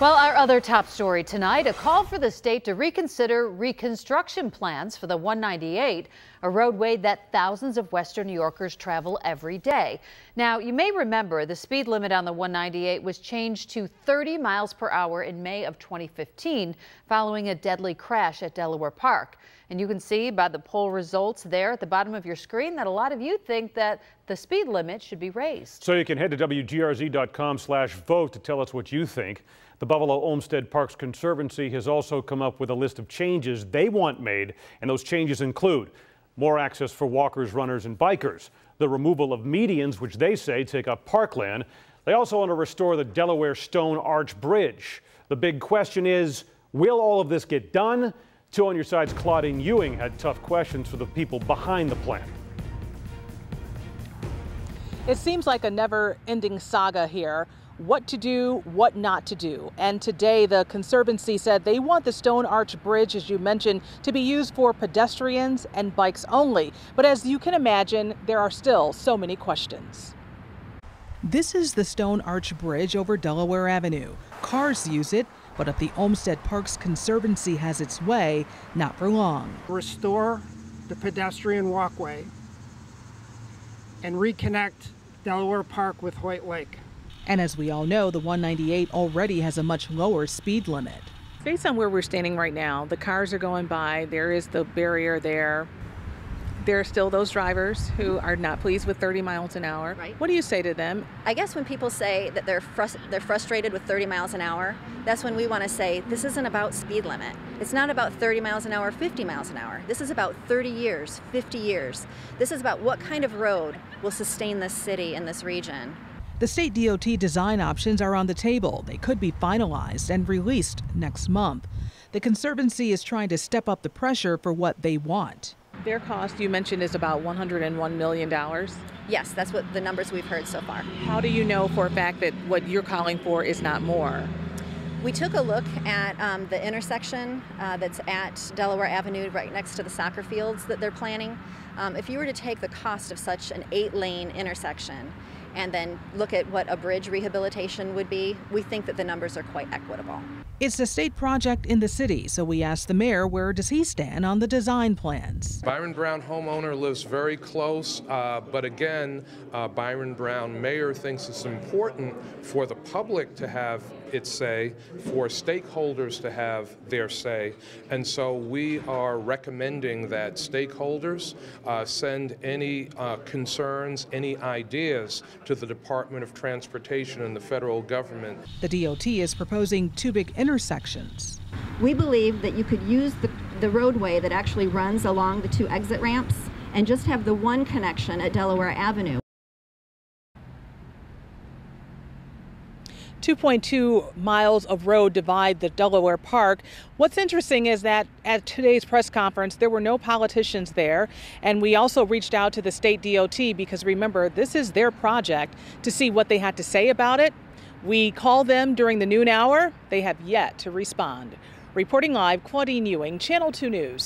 Well, our other top story tonight, a call for the state to reconsider reconstruction plans for the 198, a roadway that thousands of Western New Yorkers travel every day. Now, you may remember the speed limit on the 198 was changed to 30 miles per hour in May of 2015 following a deadly crash at Delaware Park. And you can see by the poll results there at the bottom of your screen that a lot of you think that the speed limit should be raised. So you can head to WGRZ.com/vote to tell us what you think. The Buffalo Olmsted Parks Conservancy has also come up with a list of changes they want made, and those changes include more access for walkers, runners, and bikers, the removal of medians, which they say take up parkland. They also want to restore the Delaware Stone Arch Bridge. The big question is, will all of this get done? Two on Your Side's Claudine Ewing had tough questions for the people behind the plan. It seems like a never-ending saga here. What to do, what not to do. And today the Conservancy said they want the Stone Arch Bridge, as you mentioned, to be used for pedestrians and bikes only. But as you can imagine, there are still so many questions. This is the Stone Arch Bridge over Delaware Avenue. Cars use it, but if the Olmsted Parks Conservancy has its way, not for long. Restore the pedestrian walkway and reconnect Delaware Park with Hoyt Lake. And as we all know, the 198 already has a much lower speed limit. Based on where we're standing right now, the cars are going by, there is the barrier there. There are still those drivers who are not pleased with 30 miles an hour. Right. What do you say to them? I guess when people say that they're frustrated with 30 miles an hour, that's when we want to say this isn't about speed limit. It's not about 30 miles an hour, 50 miles an hour. This is about 30 years, 50 years. This is about what kind of road will sustain this city and this region. The state DOT design options are on the table. They could be finalized and released next month. The Conservancy is trying to step up the pressure for what they want. Their cost, you mentioned, is about $101 million. Yes, that's what the numbers we've heard so far. How do you know for a fact that what you're calling for is not more? We took a look at the intersection that's at Delaware Avenue right next to the soccer fields that they're planning. If you were to take the cost of such an 8-lane intersection and then look at what a bridge rehabilitation would be, we think that the numbers are quite equitable. It's a state project in the city, so we asked the mayor where does he stand on the design plans. Byron Brown, homeowner, lives very close, but again, Byron Brown, mayor, thinks it's important for the public to have its say, for stakeholders to have their say, and so we are recommending that stakeholders send any concerns, any ideas to the Department of Transportation and the federal government. The DOT is proposing 2 big intersections. We believe that you could use the roadway that actually runs along the 2 exit ramps and just have the one connection at Delaware Avenue. 2.2 miles of road divide the Delaware Park. What's interesting is that at today's press conference, there were no politicians there. And we also reached out to the state DOT because remember, this is their project, to see what they had to say about it. We called them during the noon hour. They have yet to respond. Reporting live, Claudine Ewing, Channel 2 News.